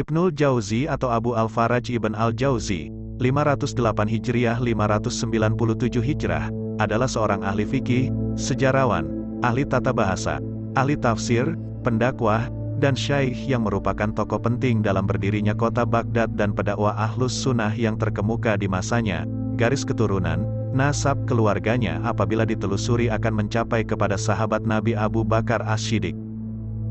Ibnul Jauzi atau Abu Al-Faraj Ibn Al-Jauzi, 508 Hijriah 597 Hijrah, adalah seorang ahli fikih, sejarawan, ahli tata bahasa, ahli tafsir, pendakwah, dan syaikh yang merupakan tokoh penting dalam berdirinya kota Baghdad dan pendakwah Ahlus Sunnah yang terkemuka di masanya. Garis keturunan, nasab keluarganya apabila ditelusuri akan mencapai kepada sahabat Nabi Abu Bakar As-Siddiq.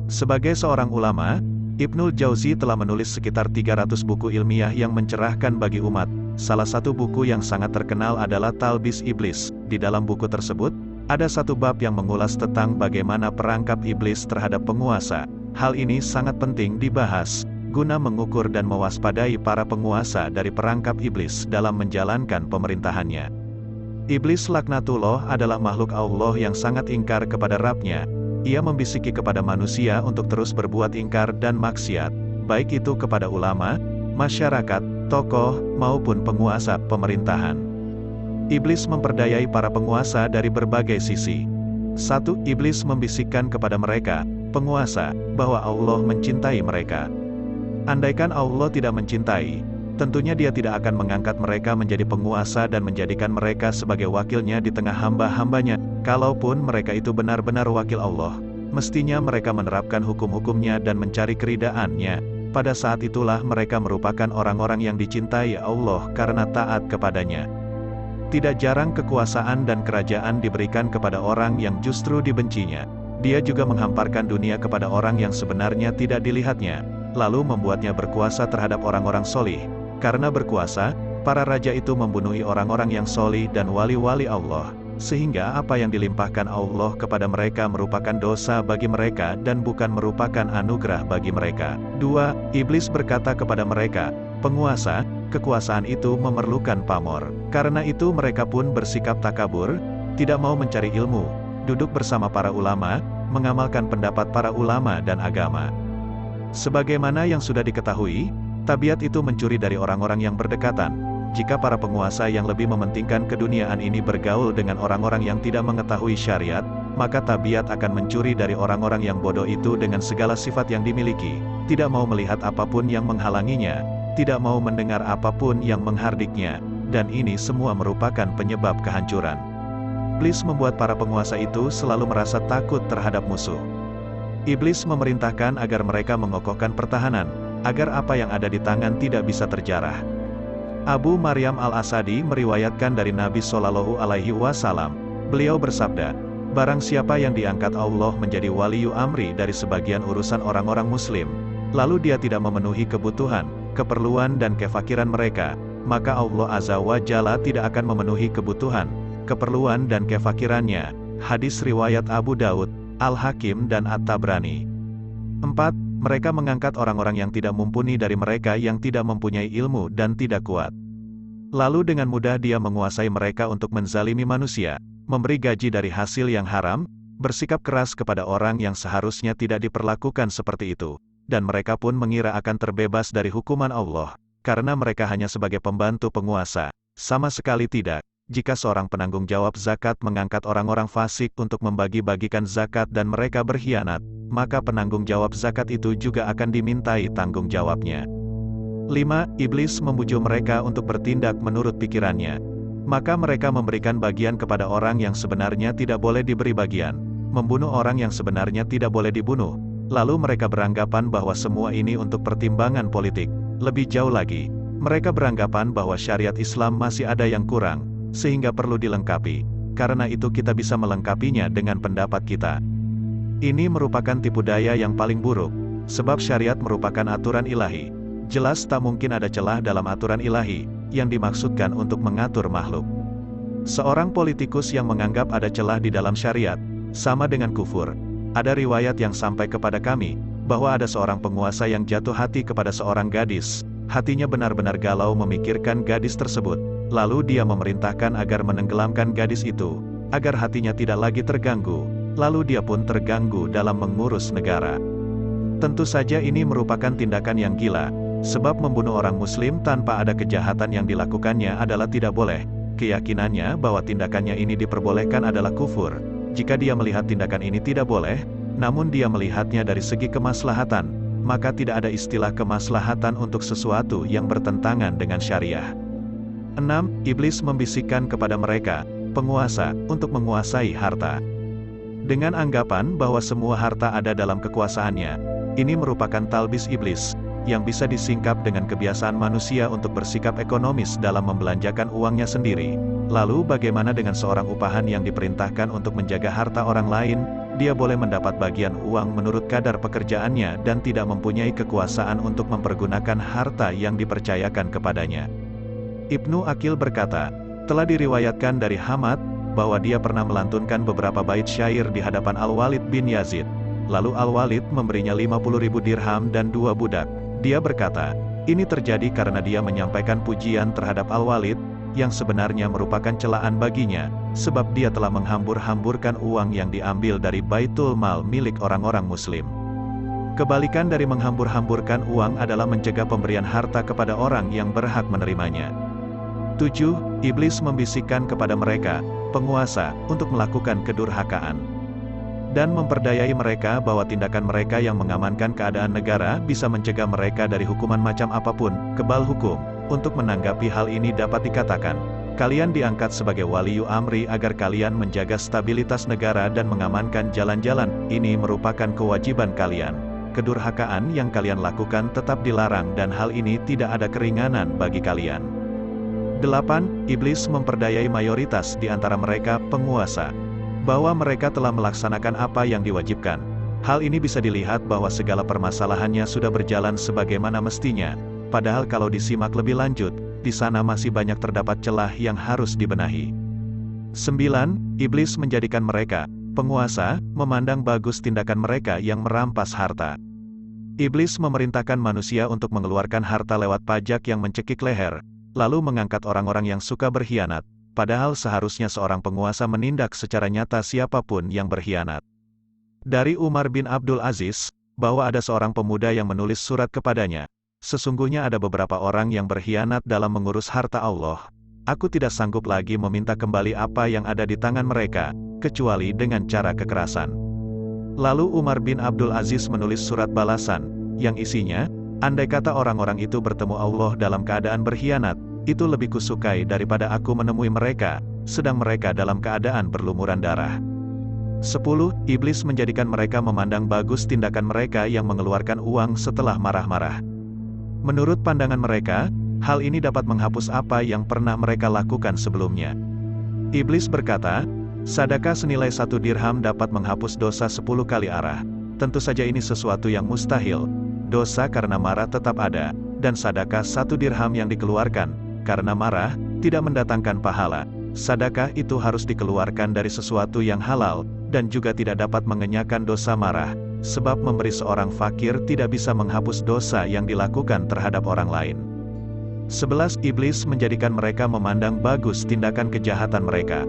Sebagai seorang ulama, Ibnul Jauzi telah menulis sekitar 300 buku ilmiah yang mencerahkan bagi umat. Salah satu buku yang sangat terkenal adalah Talbis Iblis. Di dalam buku tersebut, ada satu bab yang mengulas tentang bagaimana perangkap iblis terhadap penguasa. Hal ini sangat penting dibahas, guna mengukur dan mewaspadai para penguasa dari perangkap iblis dalam menjalankan pemerintahannya. Iblis laknatullah adalah makhluk Allah yang sangat ingkar kepada Rabb-Nya. Ia membisiki kepada manusia untuk terus berbuat ingkar dan maksiat, baik itu kepada ulama, masyarakat, tokoh, maupun penguasa pemerintahan. Iblis memperdayai para penguasa dari berbagai sisi. 1. Iblis membisikkan kepada mereka, penguasa, bahwa Allah mencintai mereka. Andaikan Allah tidak mencintai, tentunya Dia tidak akan mengangkat mereka menjadi penguasa dan menjadikan mereka sebagai wakilnya di tengah hamba-hambanya. Kalaupun mereka itu benar-benar wakil Allah, mestinya mereka menerapkan hukum-hukumnya dan mencari keridaan-Nya. Pada saat itulah mereka merupakan orang-orang yang dicintai Allah karena taat kepadanya. Tidak jarang kekuasaan dan kerajaan diberikan kepada orang yang justru dibencinya. Dia juga menghamparkan dunia kepada orang yang sebenarnya tidak dilihatnya, lalu membuatnya berkuasa terhadap orang-orang solih. Karena berkuasa, para raja itu membunuhi orang-orang yang solih dan wali-wali Allah, sehingga apa yang dilimpahkan Allah kepada mereka merupakan dosa bagi mereka dan bukan merupakan anugerah bagi mereka. 2. Iblis berkata kepada mereka, penguasa, kekuasaan itu memerlukan pamor. Karena itu mereka pun bersikap takabur, tidak mau mencari ilmu, duduk bersama para ulama, mengamalkan pendapat para ulama dan agama. Sebagaimana yang sudah diketahui, tabiat itu mencuri dari orang-orang yang berdekatan. Jika para penguasa yang lebih mementingkan keduniaan ini bergaul dengan orang-orang yang tidak mengetahui syariat, maka tabiat akan mencuri dari orang-orang yang bodoh itu dengan segala sifat yang dimiliki, tidak mau melihat apapun yang menghalanginya, tidak mau mendengar apapun yang menghardiknya, dan ini semua merupakan penyebab kehancuran. Iblis membuat para penguasa itu selalu merasa takut terhadap musuh. Iblis memerintahkan agar mereka mengokohkan pertahanan, agar apa yang ada di tangan tidak bisa terjarah. Abu Maryam Al-Asadi meriwayatkan dari Nabi Shallallahu Alaihi Wasallam, beliau bersabda, barang siapa yang diangkat Allah menjadi waliyu amri dari sebagian urusan orang-orang muslim, lalu dia tidak memenuhi kebutuhan, keperluan dan kefakiran mereka, maka Allah Azza wa Jalla tidak akan memenuhi kebutuhan, keperluan dan kefakirannya. Hadis riwayat Abu Daud, Al-Hakim dan At-Tabrani. 4. Mereka mengangkat orang-orang yang tidak mumpuni dari mereka yang tidak mempunyai ilmu dan tidak kuat. Lalu dengan mudah dia menguasai mereka untuk menzalimi manusia, memberi gaji dari hasil yang haram, bersikap keras kepada orang yang seharusnya tidak diperlakukan seperti itu, dan mereka pun mengira akan terbebas dari hukuman Allah, karena mereka hanya sebagai pembantu penguasa. Sama sekali tidak. Jika seorang penanggung jawab zakat mengangkat orang-orang fasik untuk membagi-bagikan zakat dan mereka berkhianat, maka penanggung jawab zakat itu juga akan dimintai tanggung jawabnya. 5. Iblis membujuk mereka untuk bertindak menurut pikirannya. Maka mereka memberikan bagian kepada orang yang sebenarnya tidak boleh diberi bagian, membunuh orang yang sebenarnya tidak boleh dibunuh. Lalu mereka beranggapan bahwa semua ini untuk pertimbangan politik. Lebih jauh lagi, mereka beranggapan bahwa syariat Islam masih ada yang kurang, sehingga perlu dilengkapi. Karena itu kita bisa melengkapinya dengan pendapat kita. Ini merupakan tipu daya yang paling buruk, sebab syariat merupakan aturan ilahi. Jelas tak mungkin ada celah dalam aturan ilahi, yang dimaksudkan untuk mengatur makhluk. Seorang politikus yang menganggap ada celah di dalam syariat, sama dengan kufur. Ada riwayat yang sampai kepada kami, bahwa ada seorang penguasa yang jatuh hati kepada seorang gadis. Hatinya benar-benar galau memikirkan gadis tersebut. Lalu dia memerintahkan agar menenggelamkan gadis itu, agar hatinya tidak lagi terganggu. Lalu dia pun terganggu dalam mengurus negara. Tentu saja ini merupakan tindakan yang gila, sebab membunuh orang muslim tanpa ada kejahatan yang dilakukannya adalah tidak boleh. Keyakinannya bahwa tindakannya ini diperbolehkan adalah kufur. Jika dia melihat tindakan ini tidak boleh, namun dia melihatnya dari segi kemaslahatan, maka tidak ada istilah kemaslahatan untuk sesuatu yang bertentangan dengan syariah. 6. Iblis membisikkan kepada mereka, penguasa, untuk menguasai harta. Dengan anggapan bahwa semua harta ada dalam kekuasaannya, ini merupakan talbis iblis, yang bisa disingkap dengan kebiasaan manusia untuk bersikap ekonomis dalam membelanjakan uangnya sendiri. Lalu bagaimana dengan seorang upahan yang diperintahkan untuk menjaga harta orang lain? Dia boleh mendapat bagian uang menurut kadar pekerjaannya dan tidak mempunyai kekuasaan untuk mempergunakan harta yang dipercayakan kepadanya. Ibnu Aqil berkata, telah diriwayatkan dari Hamad, bahwa dia pernah melantunkan beberapa bait syair di hadapan Al-Walid bin Yazid. Lalu Al-Walid memberinya 50.000 dirham dan 2 budak. Dia berkata, ini terjadi karena dia menyampaikan pujian terhadap Al-Walid, yang sebenarnya merupakan celaan baginya, sebab dia telah menghambur-hamburkan uang yang diambil dari Baitul Mal milik orang-orang Muslim. Kebalikan dari menghambur-hamburkan uang adalah mencegah pemberian harta kepada orang yang berhak menerimanya. 7. Iblis membisikkan kepada mereka, penguasa, untuk melakukan kedurhakaan. Dan memperdayai mereka bahwa tindakan mereka yang mengamankan keadaan negara bisa mencegah mereka dari hukuman macam apapun, kebal hukum. Untuk menanggapi hal ini dapat dikatakan, kalian diangkat sebagai waliyu amri agar kalian menjaga stabilitas negara dan mengamankan jalan-jalan, ini merupakan kewajiban kalian. Kedurhakaan yang kalian lakukan tetap dilarang dan hal ini tidak ada keringanan bagi kalian. 8. Iblis memperdayai mayoritas di antara mereka, penguasa, bahwa mereka telah melaksanakan apa yang diwajibkan. Hal ini bisa dilihat bahwa segala permasalahannya sudah berjalan sebagaimana mestinya. Padahal kalau disimak lebih lanjut, di sana masih banyak terdapat celah yang harus dibenahi. 9. Iblis menjadikan mereka, penguasa, memandang bagus tindakan mereka yang merampas harta. Iblis memerintahkan manusia untuk mengeluarkan harta lewat pajak yang mencekik leher, lalu mengangkat orang-orang yang suka berkhianat, padahal seharusnya seorang penguasa menindak secara nyata siapapun yang berkhianat. Dari Umar bin Abdul Aziz, bahwa ada seorang pemuda yang menulis surat kepadanya, sesungguhnya ada beberapa orang yang berkhianat dalam mengurus harta Allah. Aku tidak sanggup lagi meminta kembali apa yang ada di tangan mereka, kecuali dengan cara kekerasan. Lalu Umar bin Abdul Aziz menulis surat balasan, yang isinya, andai kata orang-orang itu bertemu Allah dalam keadaan berkhianat, itu lebih kusukai daripada aku menemui mereka, sedang mereka dalam keadaan berlumuran darah. 10. Iblis menjadikan mereka memandang bagus tindakan mereka yang mengeluarkan uang setelah marah-marah. Menurut pandangan mereka, hal ini dapat menghapus apa yang pernah mereka lakukan sebelumnya. Iblis berkata, sedekah senilai 1 dirham dapat menghapus dosa 10 kali arah. Tentu saja ini sesuatu yang mustahil. Dosa karena marah tetap ada, dan sedekah 1 dirham yang dikeluarkan karena marah tidak mendatangkan pahala. Sedekah itu harus dikeluarkan dari sesuatu yang halal, dan juga tidak dapat mengenyahkan dosa marah. Sebab memberi seorang fakir tidak bisa menghapus dosa yang dilakukan terhadap orang lain. 11. Iblis menjadikan mereka memandang bagus tindakan kejahatan mereka.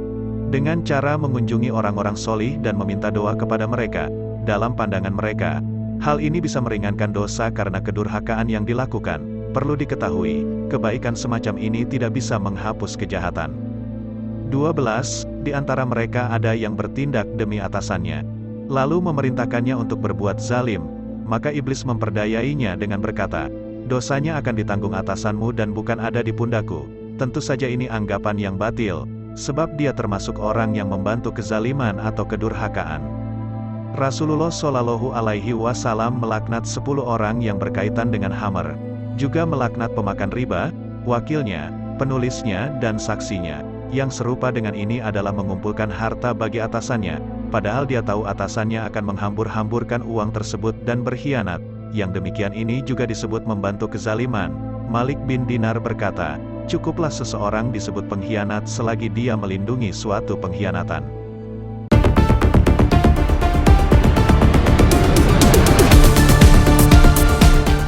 Dengan cara mengunjungi orang-orang solih dan meminta doa kepada mereka. Dalam pandangan mereka, hal ini bisa meringankan dosa karena kedurhakaan yang dilakukan. Perlu diketahui, kebaikan semacam ini tidak bisa menghapus kejahatan. 12. Di antara mereka ada yang bertindak demi atasannya, lalu memerintahkannya untuk berbuat zalim, maka iblis memperdayainya dengan berkata, dosanya akan ditanggung atasanmu dan bukan ada di pundakku. Tentu saja ini anggapan yang batil, sebab dia termasuk orang yang membantu kezaliman atau kedurhakaan. Rasulullah Shallallahu Alaihi Wasallam melaknat 10 orang yang berkaitan dengan khamr, juga melaknat pemakan riba, wakilnya, penulisnya dan saksinya. Yang serupa dengan ini adalah mengumpulkan harta bagi atasannya, padahal dia tahu atasannya akan menghambur-hamburkan uang tersebut dan berkhianat. Yang demikian ini juga disebut membantu kezaliman. Malik bin Dinar berkata, cukuplah seseorang disebut pengkhianat selagi dia melindungi suatu pengkhianatan.